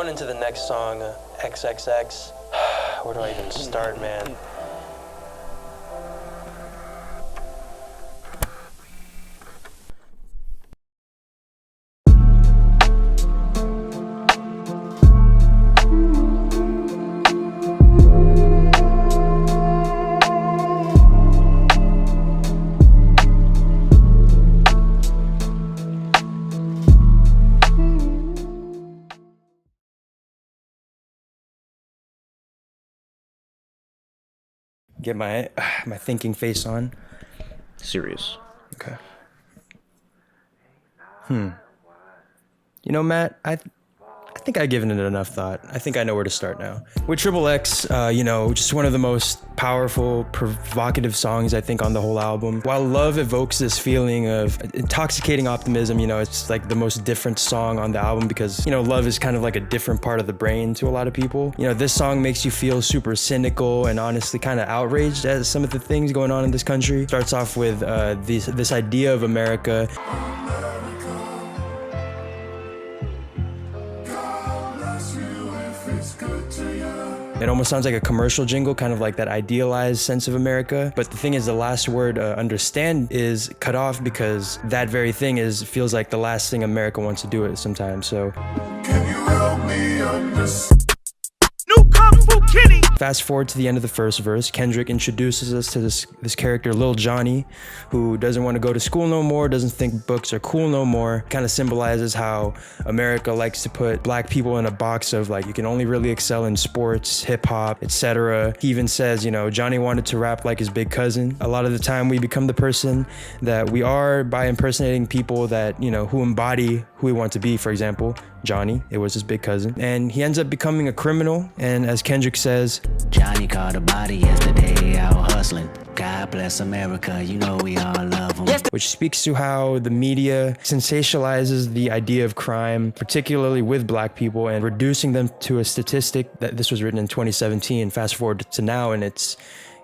on into the next song, XXX. Where do I even start, man? Get my thinking face on. Serious. Okay. You know, Matt, I think I've given it enough thought. I think I know where to start now. With Triple X, you know, just one of the most powerful, provocative songs, I think, on the whole album. While Love evokes this feeling of intoxicating optimism, you know, it's like the most different song on the album because, you know, love is kind of like a different part of the brain to a lot of people. You know, this song makes you feel super cynical and honestly kind of outraged at some of the things going on in this country. Starts off with this idea of America. It almost sounds like a commercial jingle, kind of like that idealized sense of America. But the thing is, the last word, understand, is cut off because that very thing feels like the last thing America wants to do it sometimes. So. Can you help me understand? Fast forward to the end of the first verse, Kendrick introduces us to this character, Lil Johnny, who doesn't want to go to school no more, doesn't think books are cool no more. Kind of symbolizes how America likes to put black people in a box of like, you can only really excel in sports, hip hop, etc. He even says, you know, Johnny wanted to rap like his big cousin. A lot of the time we become the person that we are by impersonating people that, you know, who embody who we want to be. For example, Johnny, it was his big cousin. And he ends up becoming a criminal. And as Kendrick says, Johnny caught a body yesterday out hustling. God bless America, you know we all love him. Which speaks to how the media sensationalizes the idea of crime, particularly with black people, and reducing them to a statistic that this was written in 2017. Fast forward to now, and it's,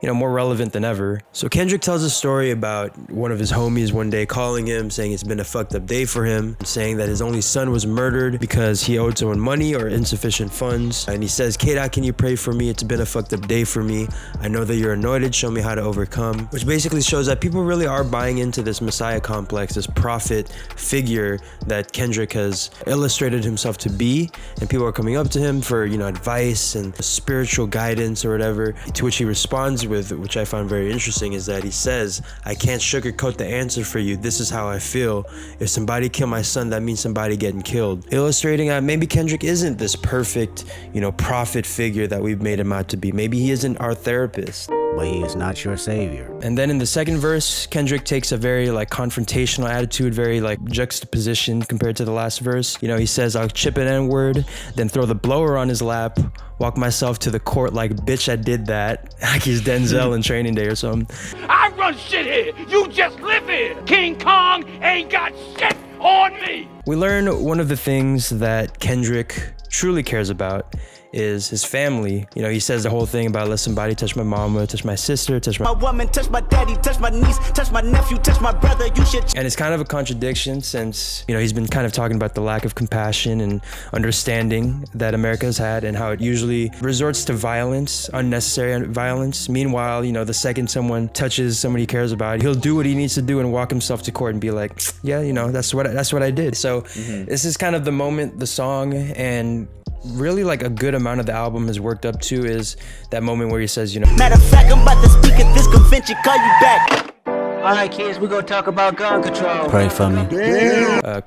you know, more relevant than ever. So Kendrick tells a story about one of his homies one day calling him, saying it's been a fucked up day for him, saying that his only son was murdered because he owed someone money or insufficient funds. And he says, K-Dot, can you pray for me? It's been a fucked up day for me. I know that you're anointed. Show me how to overcome. Which basically shows that people really are buying into this messiah complex, this prophet figure that Kendrick has illustrated himself to be. And people are coming up to him for, you know, advice and spiritual guidance or whatever, to which he responds with, which I found very interesting, is that he says, I can't sugarcoat the answer for you. This is how I feel. If somebody killed my son, that means somebody getting killed. Illustrating that maybe Kendrick isn't this perfect, you know, prophet figure that we've made him out to be. Maybe he isn't our therapist. But he is not your savior. And then in the second verse, Kendrick takes a very like confrontational attitude, very like juxtaposition compared to the last verse. You know, he says, I'll chip an N-word, then throw the blower on his lap, walk myself to the court like, bitch, I did that. Like he's Denzel in Training Day or something. I run shit here. You just live here. King Kong ain't got shit on me. We learn one of the things that Kendrick truly cares about is his family. You know, he says the whole thing about let somebody touch my mama, touch my sister, touch my woman, touch my daddy, touch my niece, touch my nephew, touch my brother, you should. And it's kind of a contradiction since, you know, he's been kind of talking about the lack of compassion and understanding that America has had and how it usually resorts to violence, unnecessary violence. Meanwhile, you know, the second someone touches someone he cares about, he'll do what he needs to do and walk himself to court and be like, yeah, you know, that's what I did. So this is kind of the moment the song and really like a good amount of the album has worked up to is that moment where he says, you know, matter of fact, I'm about to speak at this convention, call you back. All right, kids, we're gonna talk about gun control. Pray for me.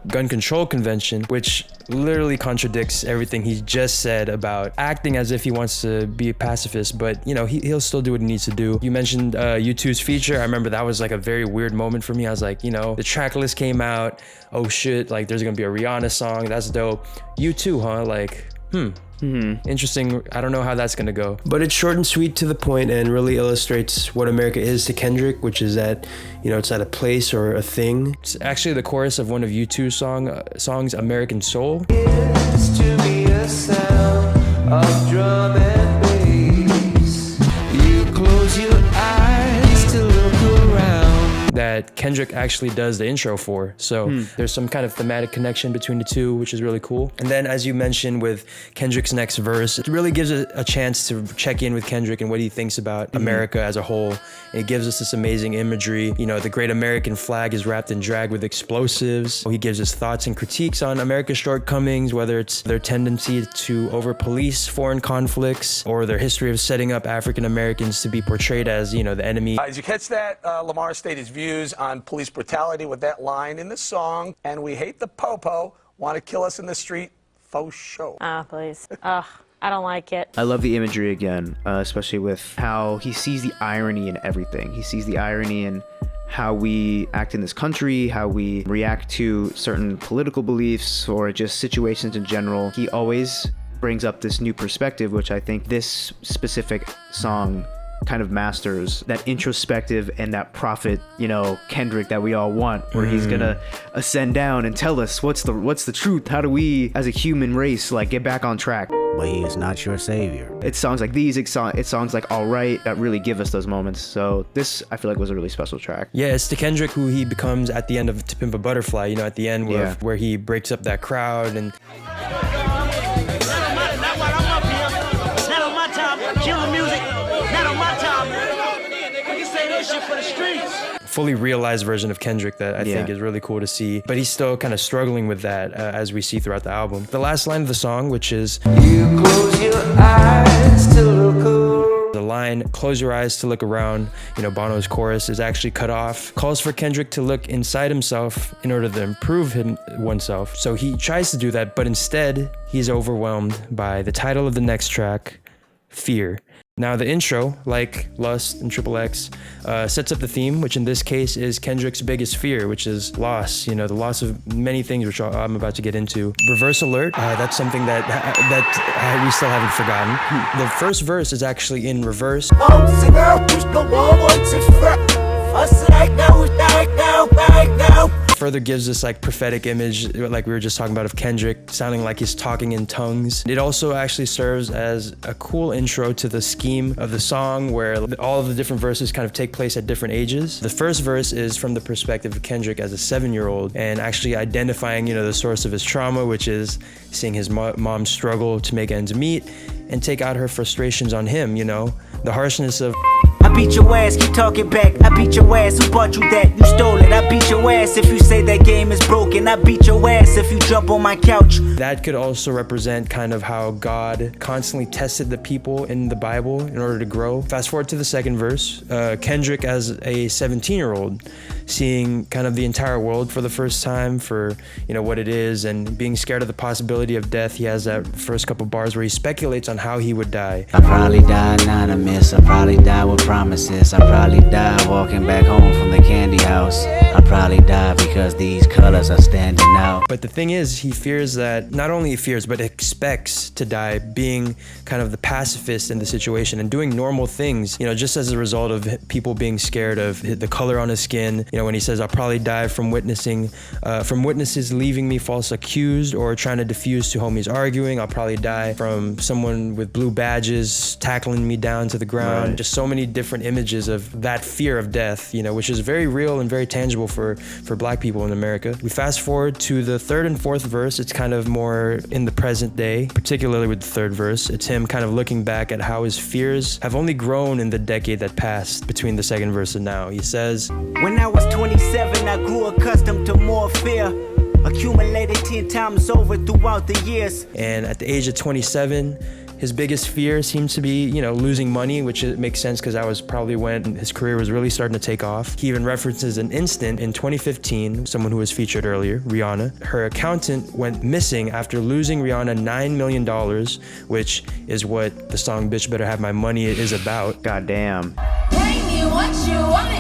Gun control convention, which literally contradicts everything he just said about acting as if he wants to be a pacifist, but you know, he'll still do what he needs to do. You mentioned U2's feature. I remember that was like a very weird moment for me. I was like, you know, the track list came out. Oh shit, like there's gonna be a Rihanna song. That's dope. U2, huh? Like, interesting. I don't know how that's gonna go, but it's short and sweet to the point and really illustrates what America is to Kendrick, which is that, you know, it's not a place or a thing. It's actually the chorus of one of U2's songs, American Soul. It's to be a sound of drum and bass. You close your eyes to look around. That Kendrick actually does the intro for. So there's some kind of thematic connection between the two, which is really cool. And then, as you mentioned, with Kendrick's next verse, it really gives a chance to check in with Kendrick and what he thinks about America as a whole. And it gives us this amazing imagery. You know, the great American flag is wrapped in drag with explosives. He gives his thoughts and critiques on America's shortcomings, whether it's their tendency to over-police foreign conflicts or their history of setting up African Americans to be portrayed as, you know, the enemy. Did you catch that? Lamar stated his views on police brutality with that line in the song, and we hate the po-po, want to kill us in the street, faux show. Ah, please. Ugh. I don't like it. I love the imagery again, especially with how he sees the irony in everything. He sees the irony in how we act in this country, how we react to certain political beliefs or just situations in general. He always brings up this new perspective, which I think this specific song kind of masters, that introspective and that prophet, you know, Kendrick that we all want, where he's gonna ascend down and tell us what's the truth. How do we as a human race like get back on track? But he is not your savior. It's songs like these, it's songs like All Right that really give us those moments. So this, I feel like, was a really special track. Yeah, it's the Kendrick who he becomes at the end of To Pimp a Butterfly, you know, at the end where he breaks up that crowd and fully realized version of Kendrick that I think is really cool to see. But he's still kind of struggling with that as we see throughout the album. The last line of the song, which is You close your eyes to look around. the line, close your eyes to look around, you know, Bono's chorus is actually cut off, calls for Kendrick to look inside himself in order to improve oneself. So he tries to do that, but instead he's overwhelmed by the title of the next track, Fear. Now the intro, like Lust and XXX, sets up the theme, which in this case is Kendrick's biggest fear, which is loss, you know, the loss of many things, which I'm about to get into. Reverse alert, that's something that we still haven't forgotten. The first verse is actually in reverse. Further gives this like prophetic image, like we were just talking about, of Kendrick sounding like he's talking in tongues. It also actually serves as a cool intro to the scheme of the song, where all of the different verses kind of take place at different ages. The first verse is from the perspective of Kendrick as a 7-year-old and actually identifying, you know, the source of his trauma, which is seeing his mom struggle to make ends meet and take out her frustrations on him, you know, the harshness of I beat your ass, keep talking back. I beat your ass, who bought you that? You stole it. I beat your ass if you say that game is broken. I beat your ass if you jump on my couch. That could also represent kind of how God constantly tested the people in the Bible in order to grow. Fast forward to the second verse, Kendrick as a 17-year-old, seeing kind of the entire world for the first time for, you know, what it is, and being scared of the possibility of death. He has that first couple bars where he speculates on how he would die. I probably die anonymous. I probably die with promises. I probably die walking back home from the candy house. I probably die because these colors are standing out. But the thing is, he fears that, not only he fears, but expects to die being kind of the pacifist in the situation and doing normal things, you know, just as a result of people being scared of the color on his skin. You know, when he says, I'll probably die from witnesses leaving me false accused or trying to diffuse two homies arguing. I'll probably die from someone with blue badges tackling me down to the ground. Right. Just so many different images of that fear of death, you know, which is very real and very tangible for Black people in America. We fast forward to the third and fourth verse. It's kind of more in the present day, particularly with the third verse. It's him kind of looking back at how his fears have only grown in the decade that passed between the second verse and now. He says, when I was 27, I grew accustomed to more fear. Accumulated 10 times over throughout the years. And at the age of 27, his biggest fear seems to be, you know, losing money, which makes sense because that was probably when his career was really starting to take off. He even references an instant in 2015, someone who was featured earlier, Rihanna. Her accountant went missing after losing Rihanna $9 million, which is what the song Bitch Better Have My Money is about. God damn. Bring me what you want.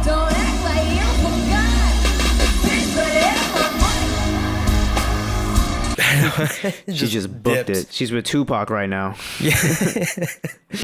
Don't act like you forgot. Bitch better have my money. She just booked it. She's with Tupac right now. Yeah.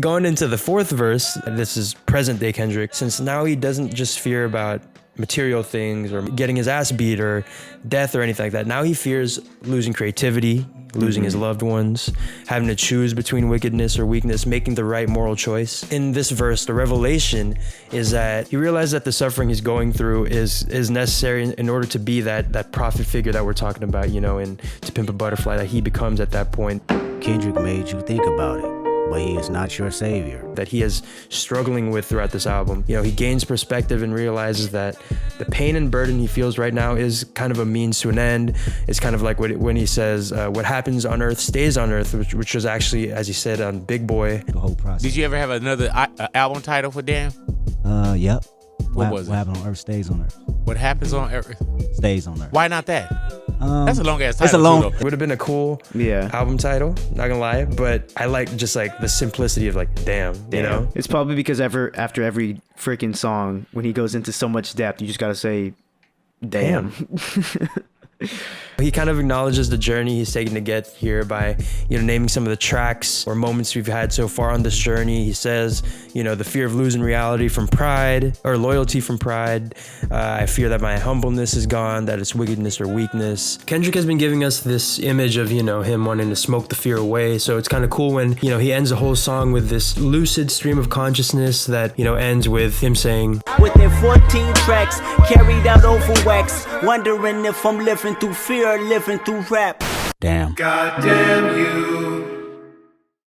Going into the fourth verse, this is present day Kendrick, since now he doesn't just fear about material things or getting his ass beat or death or anything like that. Now he fears losing creativity, losing his loved ones, having to choose between wickedness or weakness, making the right moral choice. In this verse, the revelation is that he realized that the suffering he's going through is necessary in order to be that prophet figure that we're talking about, you know, and To Pimp a Butterfly, that he becomes at that point. Kendrick made you think about it, but he is not your savior. That he is struggling with throughout this album. You know, he gains perspective and realizes that the pain and burden he feels right now is kind of a means to an end. It's kind of like when he says, what happens on earth stays on earth, which was actually, as he said on Big Boy. The whole process. Did you ever have another album title for Damn? Yep. What was it? What happened on earth stays on earth. What happens on earth Stays on earth. Why not that? That's a long ass title. It's a long. It would have been a cool album title, not gonna lie, but I like just like the simplicity of like, damn, you know? It's probably because after every freaking song, when he goes into so much depth, you just gotta say, damn. He kind of acknowledges the journey he's taken to get here by, you know, naming some of the tracks or moments we've had so far on this journey. He says, you know, the fear of losing reality from pride, or loyalty from pride. I fear that my humbleness is gone, that it's wickedness or weakness. Kendrick has been giving us this image of, you know, him wanting to smoke the fear away. So it's kind of cool when, you know, he ends the whole song with this lucid stream of consciousness that, you know, ends with him saying, Within 14 tracks, carried out over wax, wondering if I'm living through fear or living through rap. Damn. Goddamn you.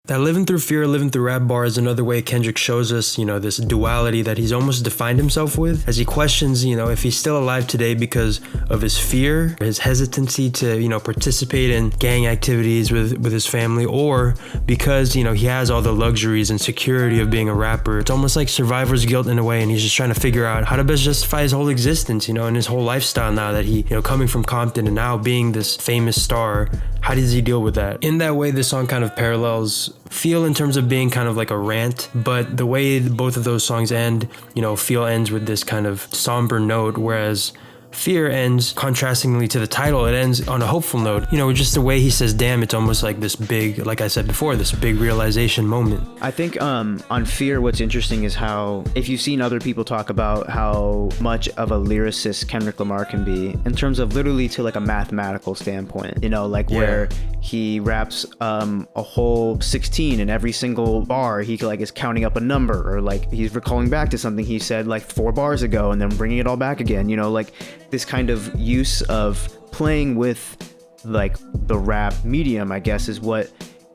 That living through fear, living through rap bar is another way Kendrick shows us, you know, this duality that he's almost defined himself with, as he questions, you know, if he's still alive today because of his fear, his hesitancy to, you know, participate in gang activities with his family, or because, you know, he has all the luxuries and security of being a rapper. It's almost like survivor's guilt in a way, and he's just trying to figure out how to best justify his whole existence, you know, and his whole lifestyle now that he, you know, coming from Compton and now being this famous star. How does he deal with that? In that way, this song kind of parallels Feel in terms of being kind of like a rant, but the way both of those songs end, you know, Feel ends with this kind of somber note, whereas Fear ends, contrastingly to the title, it ends on a hopeful note. You know, just the way he says damn, it's almost like this big, like I said before, this big realization moment. I think on Fear, what's interesting is how, if you've seen other people talk about how much of a lyricist Kendrick Lamar can be, in terms of literally to like a mathematical standpoint, you know, like where he raps a whole 16 in every single bar, he like is counting up a number, or like he's recalling back to something he said like 4 bars ago and then bringing it all back again, you know, like this kind of use of playing with like the rap medium, I guess, is what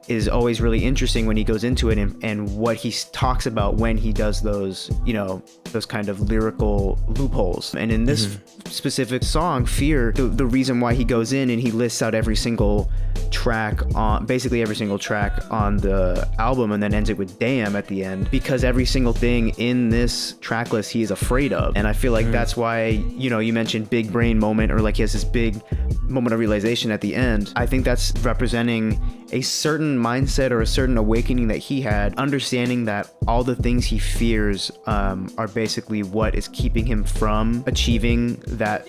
is always really interesting when he goes into it, and what he talks about when he does those, you know, those kind of lyrical loopholes. And in this specific song, Fear, the reason why he goes in and he lists out every single track on, basically every single track on the album, and then ends it with damn at the end, because every single thing in this track list he is afraid of. And I feel like that's why, you know, you mentioned big brain moment, or like he has this big moment of realization at the end. I think that's representing a certain mindset or a certain awakening that he had, understanding that all the things he fears are basically what is keeping him from achieving that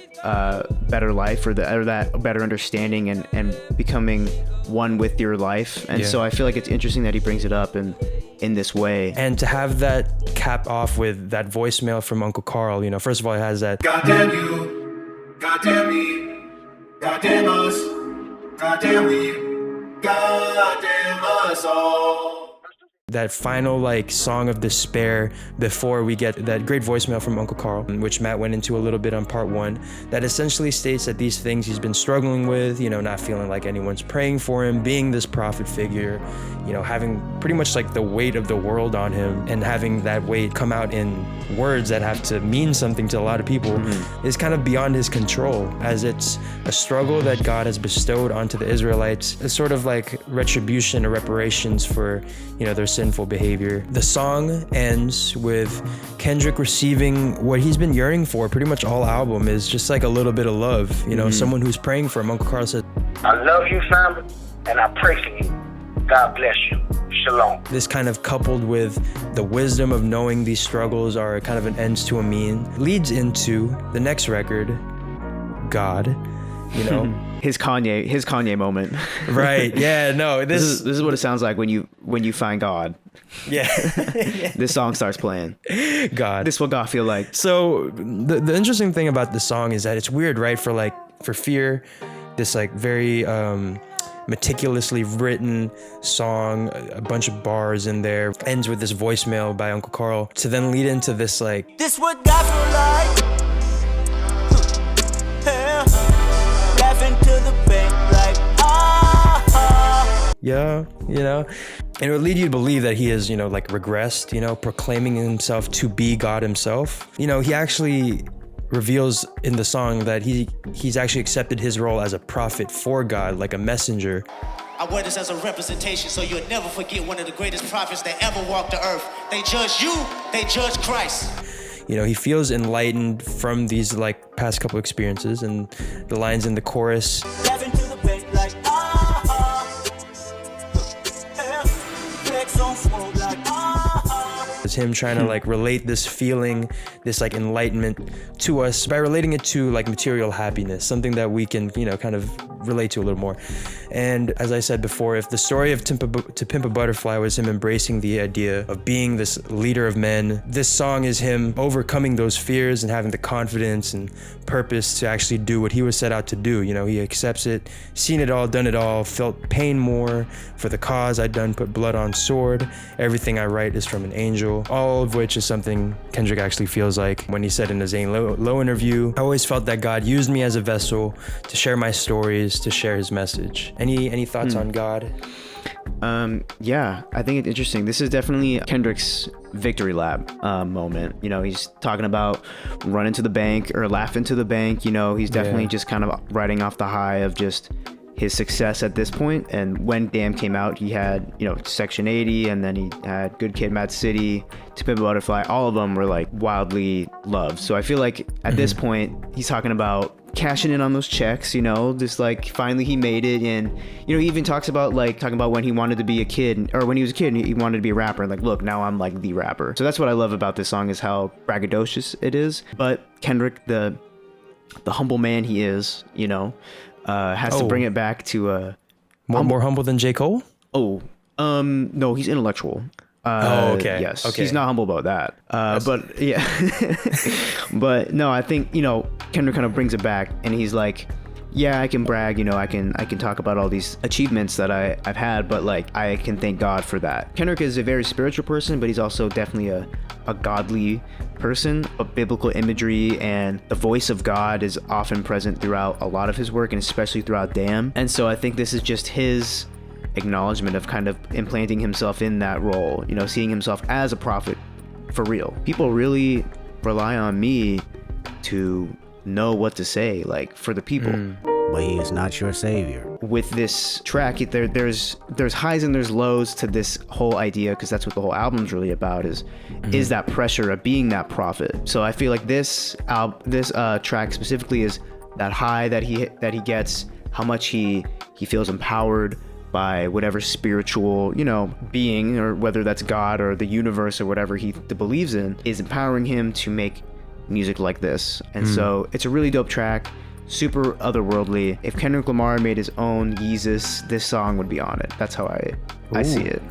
better life, or that better understanding, and becoming one with your life. And so I feel like it's interesting that he brings it up in this way. And to have that cap off with that voicemail from Uncle Carl, you know, first of all, it has that Goddamn you, goddamn me, goddamn us, goddamn we, goddamn us all. That final like song of despair before we get that great voicemail from Uncle Carl, which Matt went into a little bit on part 1, that essentially states that these things he's been struggling with, you know, not feeling like anyone's praying for him, being this prophet figure, you know, having pretty much like the weight of the world on him, and having that weight come out in words that have to mean something to a lot of people is kind of beyond his control, as it's a struggle that God has bestowed onto the Israelites. It's sort of like retribution or reparations for, you know, their sinful behavior. The song ends with Kendrick receiving what he's been yearning for pretty much all album, is just like a little bit of love, you know, someone who's praying for him. Uncle Carl says, I love you, family, and I pray for you. God bless you. Shalom. This kind of coupled with the wisdom of knowing these struggles are kind of an ends to a mean, leads into the next record, God, you know. his Kanye moment. Right. Yeah, no, this is what it sounds like when you find God. Yeah. This song starts playing. God. This is what God feel like. So the interesting thing about this song is that it's weird, right? For Fear, this like very meticulously written song, a bunch of bars in there, ends with this voicemail by Uncle Carl to then lead into this like, This what God feel like. Yeah. Laughing to the bank like, yeah, you know, and it would lead you to believe that he is, you know, like regressed, you know, proclaiming himself to be God himself. You know, he actually reveals in the song that he's actually accepted his role as a prophet for God, like a messenger. I wear this as a representation so you'll never forget one of the greatest prophets that ever walked the earth. They judge you, they judge Christ. You know, he feels enlightened from these like past couple experiences, and the lines in the chorus. laughing to the bank like, yeah. Flex on smoke like, It's him trying to like relate this feeling, this like enlightenment to us by relating it to like material happiness, something that we can, you know, kind of relate to a little more. And as I said before, if the story of To Pimp a Butterfly was him embracing the idea of being this leader of men, this song is him overcoming those fears and having the confidence and purpose to actually do what he was set out to do. You know, he accepts it, seen it all, done it all, felt pain more for the cause I'd done, put blood on sword. Everything I write is from an angel. All of which is something Kendrick actually feels like when he said in his Zane Lowe interview, I always felt that God used me as a vessel to share my stories, to share his message. Any thoughts on God? Yeah, I think it's interesting. This is definitely Kendrick's victory lap moment. You know, he's talking about running to the bank or laughing to the bank. You know, he's definitely just kind of riding off the high of just his success at this point. And when Damn came out, he had, you know, Section 80, and then he had Good Kid, Mad City, To Pimp a Butterfly. All of them were like wildly loved. So I feel like at this point, he's talking about cashing in on those checks, you know, just like finally he made it. And, you know, he even talks about like talking about when he wanted to be a kid, or when he was a kid, he wanted to be a rapper. And like, look, now I'm like the rapper. So that's what I love about this song, is how braggadocious it is. But Kendrick, the humble man he is, you know, has to bring it back to more humble than J. Cole? No, he's intellectual. Okay. Yes. Okay. He's not humble about that. But yeah. But no, I think, you know, Kendrick kind of brings it back, and he's like, yeah, I can brag, you know, I can talk about all these achievements that I've had, but like I can thank God for that. Kendrick is a very spiritual person, but he's also definitely a godly person. But biblical imagery and the voice of God is often present throughout a lot of his work, and especially throughout Damn. And so I think this is just his acknowledgement of kind of implanting himself in that role, you know, seeing himself as a prophet for real. People really rely on me to know what to say, like, for the people. But he is not your savior. With this track, there's highs and there's lows to this whole idea, because that's what the whole album's really about, is that pressure of being that prophet. So I feel like this track specifically is that high that he gets, how much he feels empowered by whatever spiritual, you know, being, or whether that's God or the universe or whatever he believes in, is empowering him to make music like this. And so it's a really dope track, super otherworldly. If Kendrick Lamar made his own Yeezus, this song would be on it. That's how I see it.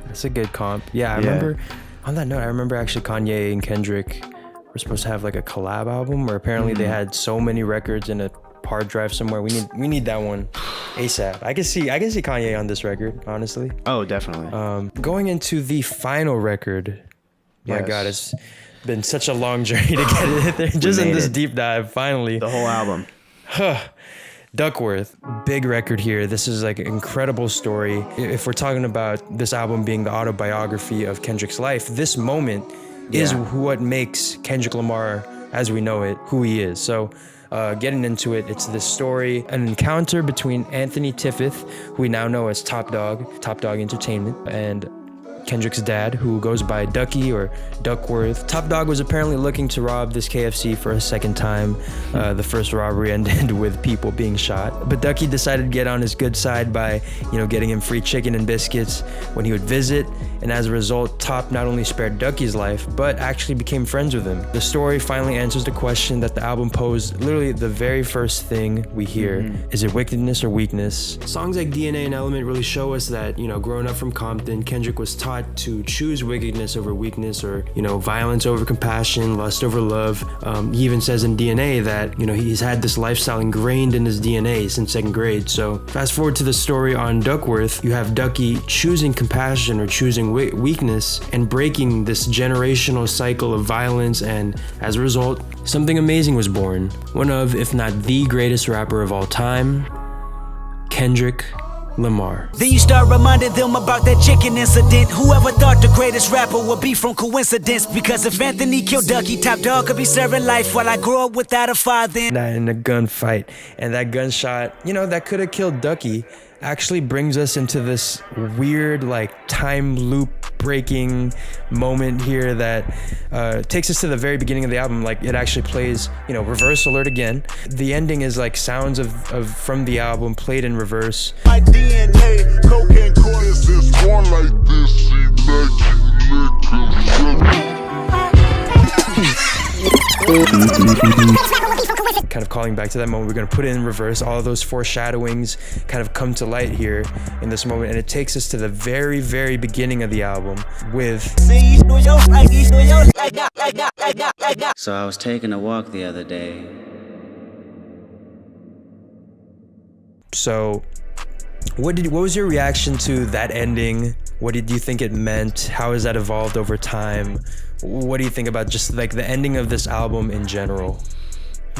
That's a good comp. Yeah, I remember, on that note, I remember actually Kanye and Kendrick were supposed to have like a collab album, where apparently they had so many records in a hard drive somewhere. We need that one ASAP. I can see Kanye on this record, honestly. Oh, definitely. Going into the final record, my Yes. God, it's been such a long journey to get it there. Just in this deep dive, finally. The whole album. Duckworth, big record here. This is like an incredible story. If we're talking about this album being the autobiography of Kendrick's life, this moment is what makes Kendrick Lamar, as we know it, who he is. So getting into it, it's this story, an encounter between Anthony Tiffith, who we now know as Top Dog Entertainment, and Kendrick's dad, who goes by Ducky or Duckworth. Top Dog was apparently looking to rob this KFC for a second time. The first robbery ended with people being shot, but Ducky decided to get on his good side by, you know, getting him free chicken and biscuits when he would visit. And as a result, Top not only spared Ducky's life, but actually became friends with him. The story finally answers the question that the album posed. Literally the very first thing we hear, is it wickedness or weakness? Songs like DNA and Element really show us that, you know, growing up from Compton, Kendrick was taught not to choose wickedness over weakness, or, you know, violence over compassion, lust over love. He even says in DNA that, you know, he's had this lifestyle ingrained in his DNA since 2nd grade. So fast forward to the story on Duckworth, you have Ducky choosing compassion or choosing weakness and breaking this generational cycle of violence, and as a result, something amazing was born. One of, if not the greatest rapper of all time, Kendrick Lamar. Then you start reminding them about that chicken incident. Whoever thought the greatest rapper would be from coincidence? Because if Anthony killed Ducky, Top Dog could be serving life while I grew up without a father. In a gunfight, and that gunshot, you know, that could have killed Ducky, actually brings us into this weird, like, time loop breaking moment here that takes us to the very beginning of the album. Like, it actually plays, you know, reverse alert again. The ending is like sounds of from the album played in reverse. My DNA, cocaine cornices, born like this, she make you lick Kind of calling back to that moment. We're going to put it in reverse. All of those foreshadowings kind of come to light here in this moment, and it takes us to the very, very beginning of the album with... So I was taking a walk the other day. So what was your reaction to that ending? What did you think it meant? How has that evolved over time? What do you think about just like the ending of this album in general?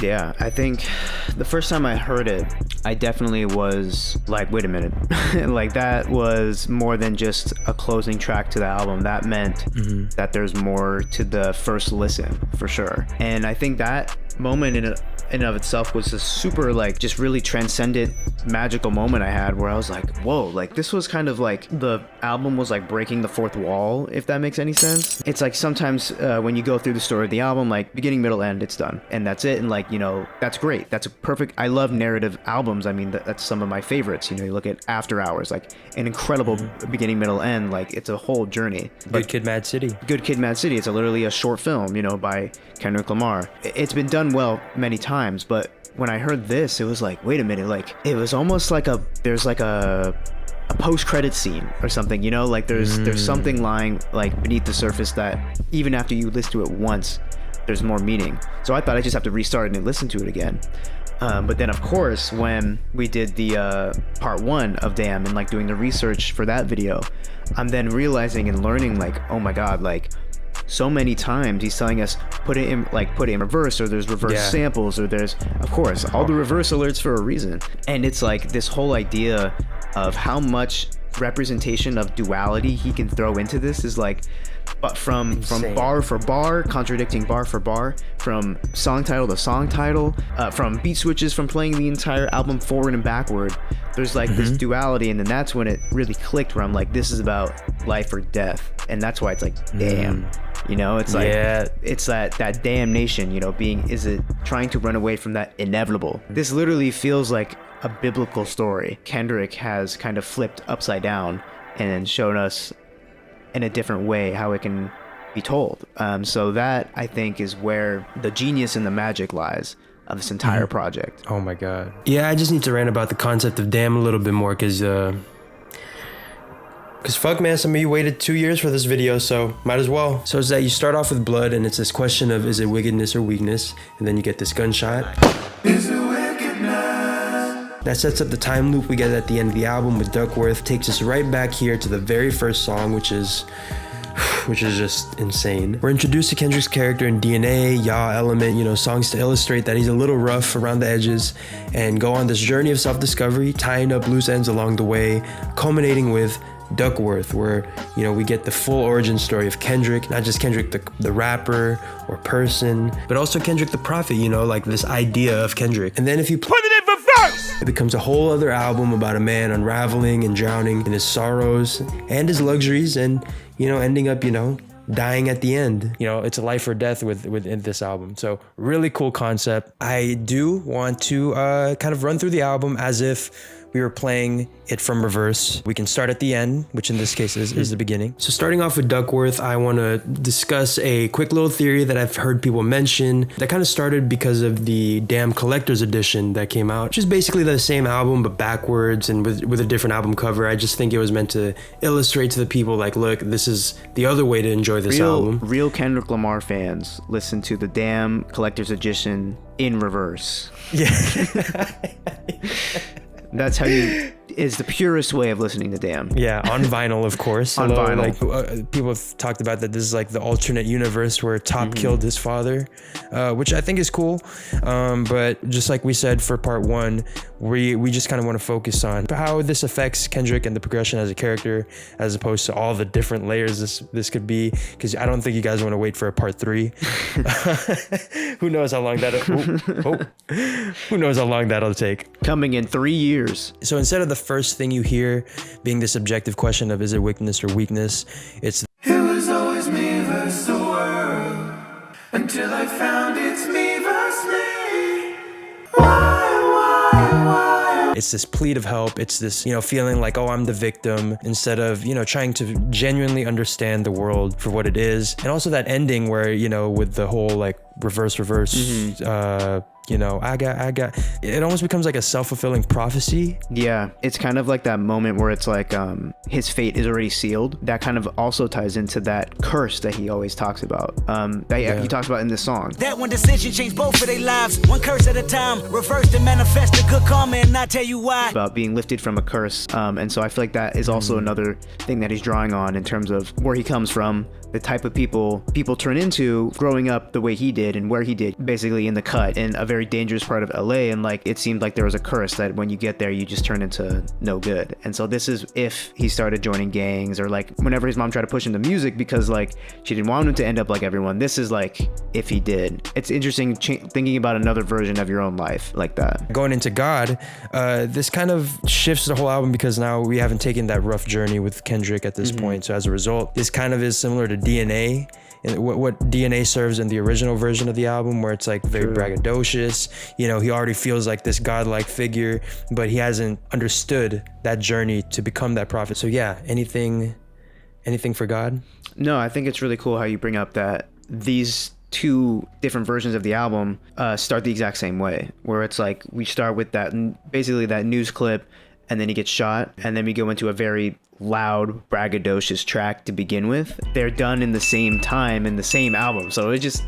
Yeah, I think the first time I heard it, I definitely was like, wait a minute. Like, that was more than just a closing track to the album. That meant that there's more to the first listen, for sure. And I think that moment in and of itself was a super, like, just really transcendent, magical moment I had, where I was like, whoa, like, this was kind of like the album was like breaking the fourth wall, if that makes any sense. It's like sometimes when you go through the story of the album, like, beginning, middle, end, it's done, and that's it. And like, you know, that's great. That's a perfect, I love narrative albums. I mean, that's some of my favorites. You know, you look at After Hours, like an incredible beginning, middle, end. Like, it's a whole journey. Good Kid, Mad City. Good Kid, Mad City. It's literally a short film, you know, by Kendrick Lamar. It's been done well many times, but when I heard this, it was like, wait a minute, like, it was almost like there's like a post-credit scene or something, you know, like there's something lying like beneath the surface that even after you listen to it once, there's more meaning. So I thought I just have to restart it and listen to it again. But then, of course, when we did the part 1 of Damn and like doing the research for that video, I'm then realizing and learning, like, oh my God, like, so many times he's telling us put it in reverse, or there's reverse samples, or there's, of course, all the reverse alerts for a reason. And it's like this whole idea of how much representation of duality he can throw into this is like, but from bar for bar, contradicting bar for bar, from song title to song title, from beat switches, from playing the entire album forward and backward. There's like this duality, and then that's when it really clicked, where I'm like, this is about life or death. And that's why it's like, damn, you know, it's like, it's that damnation, you know, is it trying to run away from that inevitable? This literally feels like a biblical story. Kendrick has kind of flipped upside down and shown us in a different way how it can be told. So that, I think, is where the genius and the magic lies of this entire project. Oh my God. Yeah, I just need to rant about the concept of damn a little bit more, because fuck, man, some of you waited 2 years for this video, so might as well. So it's that you start off with blood, and it's this question of, is it wickedness or weakness? And then you get this gunshot. Is it wickedness? That sets up the time loop we get at the end of the album with Duckworth, takes us right back here to the very first song, which is just insane. We're introduced to Kendrick's character in DNA, Yaw, Element, you know, songs to illustrate that he's a little rough around the edges, and go on this journey of self-discovery, tying up loose ends along the way, culminating with Duckworth, where, you know, we get the full origin story of Kendrick, not just Kendrick the rapper or person, but also Kendrick the prophet, you know, like this idea of Kendrick. And then if you put it in reverse, it becomes a whole other album about a man unraveling and drowning in his sorrows and his luxuries, and, you know, ending up, you know, dying at the end. You know, it's a life or death within this album. So really cool concept. I do want to kind of run through the album as if we were playing it from reverse. We can start at the end, which in this case is the beginning. So starting off with Duckworth, I want to discuss a quick little theory that I've heard people mention that kind of started because of the Damn Collector's Edition that came out, which is basically the same album but backwards and with a different album cover. I just think it was meant to illustrate to the people like, look, this is the other way to enjoy this album. Real Kendrick Lamar fans listen to the Damn Collector's Edition in reverse. Yeah. That's how is the purest way of listening to Damn. Yeah, on vinyl, of course. On vinyl. Like, people have talked about that this is like the alternate universe where Top killed his father, which I think is cool. But just like we said for part one, we just kind of want to focus on how this affects Kendrick and the progression as a character, as opposed to all the different layers this could be. Because I don't think you guys want to wait for a part 3. Who knows how long who knows how long that'll take? Coming in 3 years. So instead of the first thing you hear being the subjective question of is it weakness or weakness, it's It was always me versus the world until I found it's me versus me. Why? it's this plea of help. It's this, feeling like, oh, I'm the victim, instead of, trying to genuinely understand the world for what it is. And also that ending where, with the whole like reverse, I got, it almost becomes like a self-fulfilling prophecy. Yeah, it's kind of like that moment where it's like his fate is already sealed. That kind of also ties into that curse that he always talks about, he talks about in this song. That one decision changed both of their lives, one curse at a time, reverse and manifest a good karma, and I'll tell you why. About being lifted from a curse, and so I feel like that is also another thing that he's drawing on in terms of where he comes from, the type of people turn into growing up the way he did and where he did, basically in the cut, in a very dangerous part of LA, and like it seemed like there was a curse that when you get there you just turn into no good. And so this is if he started joining gangs, or like whenever his mom tried to push him to music because like she didn't want him to end up like everyone. This is like if he did. It's interesting thinking about another version of your own life like that. Going into God, this kind of shifts the whole album because now we haven't taken that rough journey with Kendrick at this point. So as a result, this kind of is similar to DNA, and what DNA serves in the original version of the album, where it's like very braggadocious. He already feels like this godlike figure, but he hasn't understood that journey to become that prophet. So yeah, anything for God? No, I think it's really cool how you bring up that these two different versions of the album start the exact same way, where it's like we start with that basically that news clip, and then he gets shot, and then we go into a very loud, braggadocious track to begin with. They're done in the same time in the same album, so it's just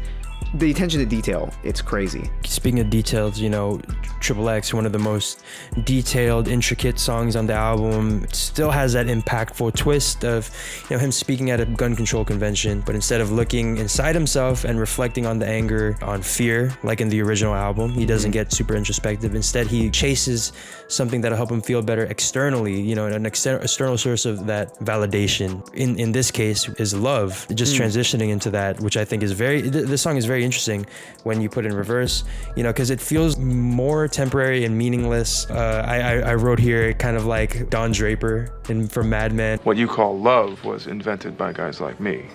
the attention to detail, it's crazy. Speaking of details, XXX, one of the most detailed, intricate songs on the album, still has that impactful twist of, him speaking at a gun control convention, but instead of looking inside himself and reflecting on the anger, on fear, like in the original album, he doesn't get super introspective. Instead, he chases something that'll help him feel better externally, an external source of that validation. In this case, is love. Just transitioning into that, which I think is this song is very interesting when you put it in reverse, because it feels more temporary and meaningless. I wrote here kind of like Don Draper from Mad Men. What you call love was invented by guys like me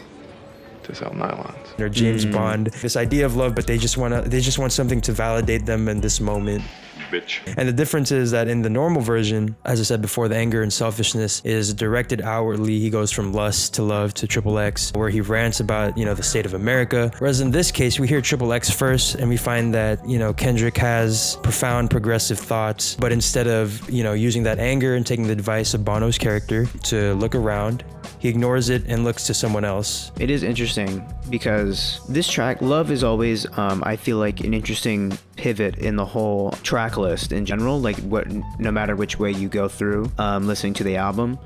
to sell nylons. Or James Bond. This idea of love, but they just want something to validate them in this moment. Bitch. And the difference is that in the normal version, as I said before, the anger and selfishness is directed outwardly. He goes from lust to love to XXX, where he rants about, the state of America. Whereas in this case, we hear XXX first, and we find that, Kendrick has profound progressive thoughts, but instead of, using that anger and taking the advice of Bono's character to look around, he ignores it and looks to someone else. It is interesting because this track, Love, is always, I feel like, an interesting pivot in the whole track list in general, like no matter which way you go through listening to the album.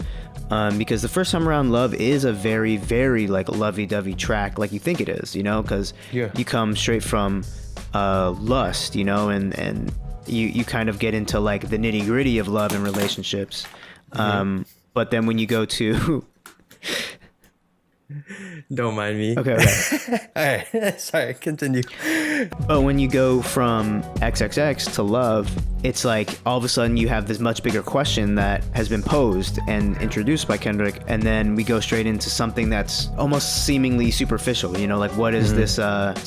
Because the first time around, Love is a very, very like lovey-dovey track, like you think it is, because you come straight from lust, and you kind of get into like the nitty-gritty of love and relationships. But then when you go to Don't mind me. Okay. All right. Sorry, continue. But when you go from XXX to Love, it's like all of a sudden you have this much bigger question that has been posed and introduced by Kendrick, and then we go straight into something that's almost seemingly superficial, like what does this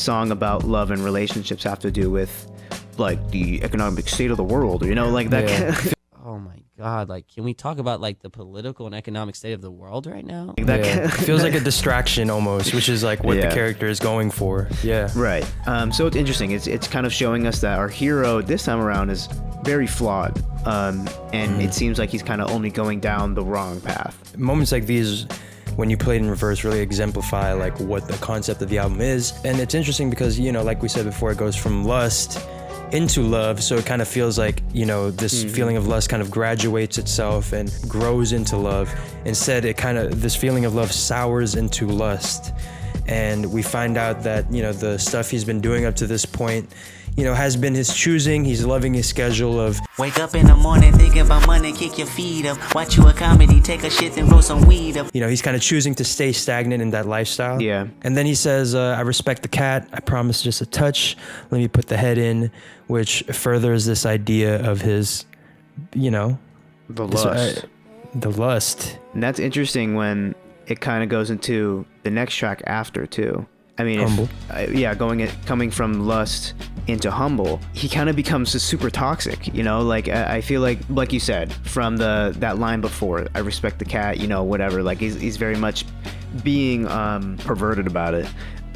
song about love and relationships have to do with like the economic state of the world, like that. Oh my God, like, can we talk about like the political and economic state of the world right now? It feels like a distraction almost, which is like what the character is going for. Yeah. Right. So it's interesting. It's kind of showing us that our hero this time around is very flawed. And it seems like he's kind of only going down the wrong path. Moments like these, when you play it in reverse, really exemplify like what the concept of the album is. And it's interesting because, you know, like we said before, it goes from lust into love, so it kind of feels like, you know, this feeling of lust kind of graduates itself and grows into love. Instead, it kind of, this feeling of love sours into lust, and we find out that, you know, the stuff he's been doing up to this point, you know, has been his choosing. He's loving his schedule of wake up in the morning thinking about money, kick your feet up, watch you a comedy, take a shit and roll some weed up. You know, he's kind of choosing to stay stagnant in that lifestyle. Yeah. And then he says, I respect the cat. I promise just a touch. Let me put the head in, which furthers this idea of his, you know, the lust. The lust. And that's interesting when it kind of goes into the next track after too. I mean, Humble. Coming from lust into humble, he kind of becomes just super toxic, you know. Like I feel like you said from that line before, I respect the cat, you know, whatever. Like he's very much being perverted about it.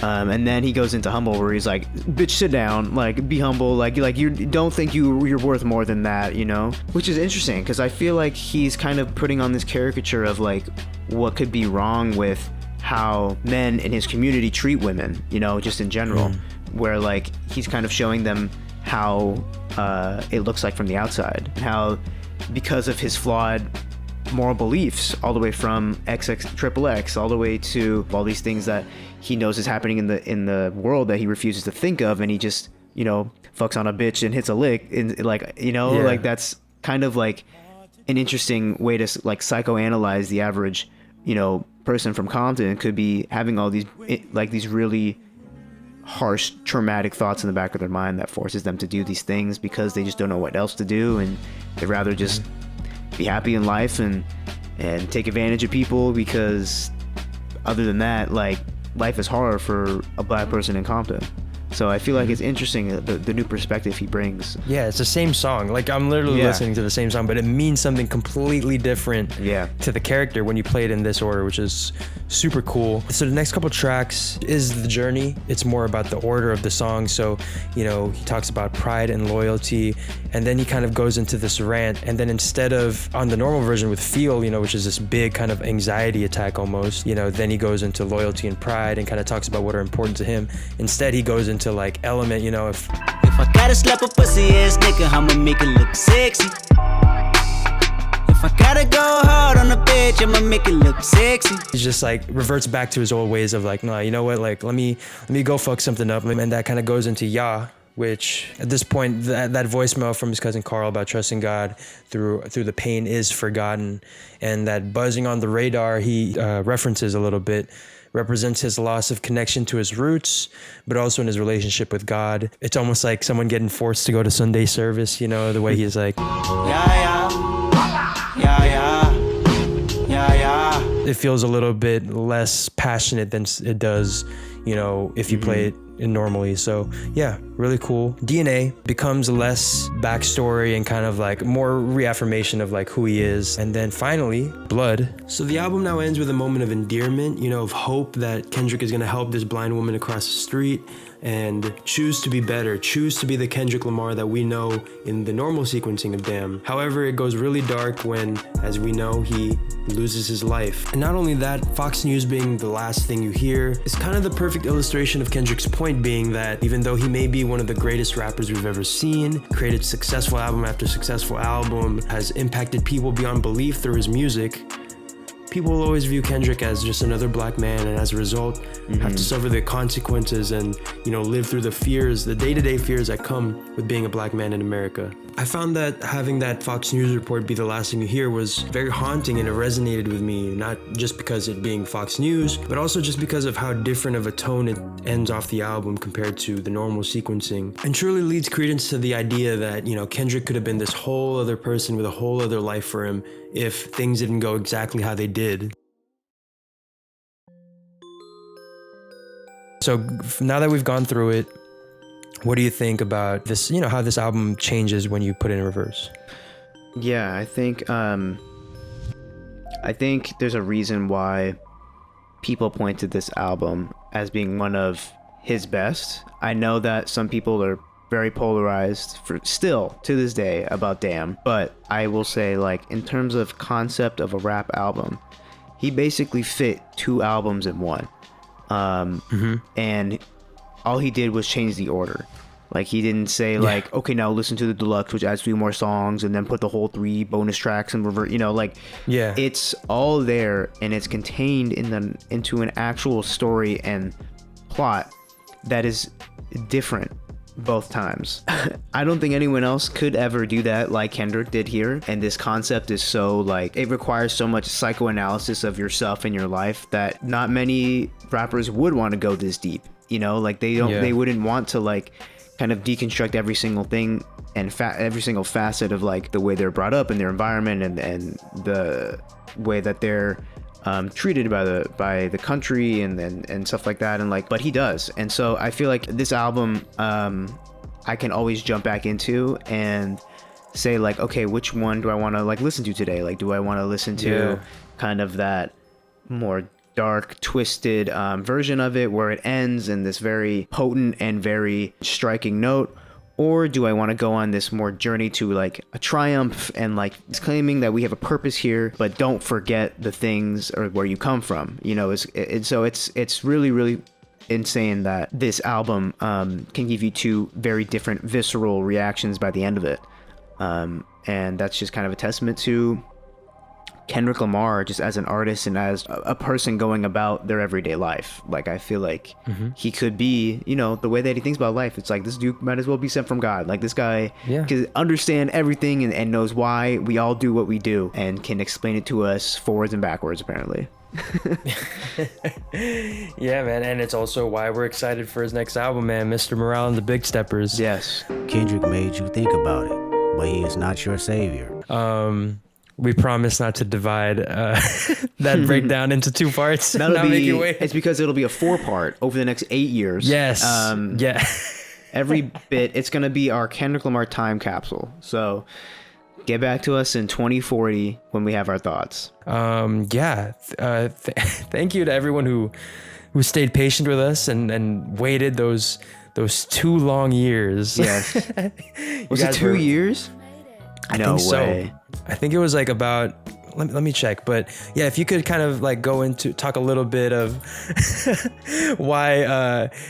And then he goes into humble, where he's like, bitch, sit down, like be humble, like you don't think you're worth more than that, you know. Which is interesting because I feel like he's kind of putting on this caricature of like what could be wrong with how men in his community treat women, you know, just in general, where like he's kind of showing them how it looks like from the outside, how because of his flawed moral beliefs, all the way from XXXX all the way to all these things that he knows is happening in the world that he refuses to think of, and he just, you know, fucks on a bitch and hits a lick, and like, you know, like that's kind of like an interesting way to like psychoanalyze the average, you know, person from Compton. Could be having all these like these really harsh traumatic thoughts in the back of their mind that forces them to do these things because they just don't know what else to do, and they'd rather just be happy in life and take advantage of people, because other than that, like, life is hard for a black person in Compton. So I feel like it's interesting, the new perspective he brings. Yeah, it's the same song. Like, I'm literally listening to the same song, but it means something completely different to the character when you play it in this order, which is super cool. So the next couple tracks is the journey. It's more about the order of the song. So, you know, he talks about pride and loyalty, and then he kind of goes into this rant. And then instead of on the normal version with feel, you know, which is this big kind of anxiety attack almost, you know, then he goes into loyalty and pride and kind of talks about what are important to him. Instead, he goes into like element, you know, if I gotta slap a pussy ass nigga, I'ma make it look sexy. If I gotta go hard on a bitch, I'ma make it look sexy. He just like reverts back to his old ways of like, no, you know what, like let me go fuck something up. And that kind of goes into which at this point, that voicemail from his cousin Carl about trusting God through the pain is forgotten, and that buzzing on the radar he references a little bit represents his loss of connection to his roots, but also in his relationship with God. It's almost like someone getting forced to go to Sunday service, you know, the way he's like, it feels a little bit less passionate than it does, you know, if you play it normally. So yeah, really cool. DNA becomes less backstory and kind of like more reaffirmation of like who he is. And then finally, Blood. So the album now ends with a moment of endearment, you know, of hope that Kendrick is going to help this blind woman across the street and choose to be better, choose to be the Kendrick Lamar that we know in the normal sequencing of Damn. However, it goes really dark when, as we know, he loses his life. And not only that, Fox News being the last thing you hear is kind of the perfect illustration of Kendrick's point, being that even though he may be one of the greatest rappers we've ever seen, created successful album after successful album, has impacted people beyond belief through his music, people will always view Kendrick as just another black man, and as a result, have to suffer the consequences and, you know, live through the fears, the day-to-day fears that come with being a black man in America. I found that having that Fox News report be the last thing you hear was very haunting, and it resonated with me, not just because it being Fox News, but also just because of how different of a tone it ends off the album compared to the normal sequencing, and truly leads credence to the idea that, you know, Kendrick could have been this whole other person with a whole other life for him if things didn't go exactly how they did. So now that we've gone through it, what do you think about this, you know, how this album changes when you put it in reverse? Yeah, I think there's a reason why people point to this album as being one of his best. I know that some people are very polarized still to this day about Damn, but I will say, like, in terms of concept of a rap album, he basically fit 2 albums in one. And all he did was change the order. Like, he didn't say like, okay, now listen to the deluxe, which adds 3 more songs, and then put the whole 3 bonus tracks and revert. You know, like, it's all there, and it's contained into an actual story and plot that is different both times. I don't think anyone else could ever do that like Kendrick did here. And this concept is so, like, it requires so much psychoanalysis of yourself and your life that not many rappers would want to go this deep. You know, like, they wouldn't want to, like, kind of deconstruct every single thing and every single facet of, like, the way they're brought up in their environment and the way that they're treated by the country and stuff like that, and, like, but he does. And so I feel like this album I can always jump back into and say, like, okay, which one do I want to, like, listen to today? Like, do I want to listen to kind of that more dark, twisted version of it where it ends in this very potent and very striking note? Or do I want to go on this more journey to, like, a triumph and, like, it's claiming that we have a purpose here, but don't forget the things or where you come from? You know, so it's really, really insane that this album can give you 2 very different visceral reactions by the end of it. And that's just kind of a testament to Kendrick Lamar just as an artist and as a person going about their everyday life. Like, I feel like he could be, you know, the way that he thinks about life, it's like, this dude might as well be sent from God. Like, this guy can understand everything and knows why we all do what we do and can explain it to us forwards and backwards, apparently. Yeah, man, and it's also why we're excited for his next album, man. Mr. Morale and the Big Steppers. Yes. Kendrick made you think about it, but he is not your savior. We promise not to divide that breakdown into 2 parts. It's because it'll be a 4-part over the next 8 years. Yes. Every bit, it's going to be our Kendrick Lamar time capsule. So get back to us in 2040 when we have our thoughts. Thank you to everyone who stayed patient with us and waited those 2 long years. Yes. Was it 2 years? No way. So. I think it was like about, let me check, but yeah, if you could kind of, like, go into talk a little bit of why,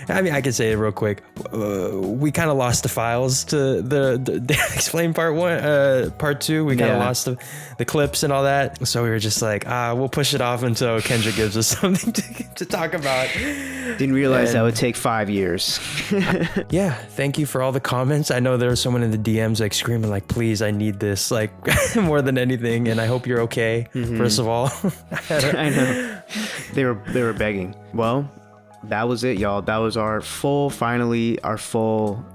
I mean, I could say it real quick. We kind of lost the files to the explain part 1, part 2. We kind of lost the clips and all that. So we were just like, we'll push it off until Kendrick gives us something to talk about. Didn't realize that would take 5 years. Yeah. Thank you for all the comments. I know there was someone in the DMs, like, screaming, like, please, I need this, like, more than anything. And I hope you're okay. First of all. I know. They were begging. Well, that was it, y'all. That was our full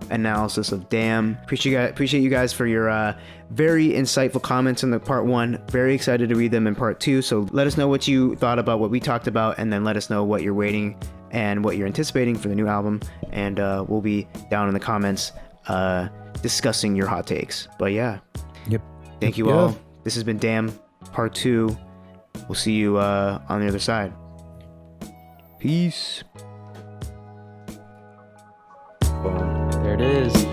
analysis of Damn. Appreciate you guys for your very insightful comments in the part 1. Very excited to read them in part 2. So let us know what you thought about what we talked about, and then let us know what you're waiting and what you're anticipating for the new album. And we'll be down in the comments discussing your hot takes. But yeah. Yep. Thank you all. This has been Damn part 2. We'll see you on the other side. Peace. Boom. There it is.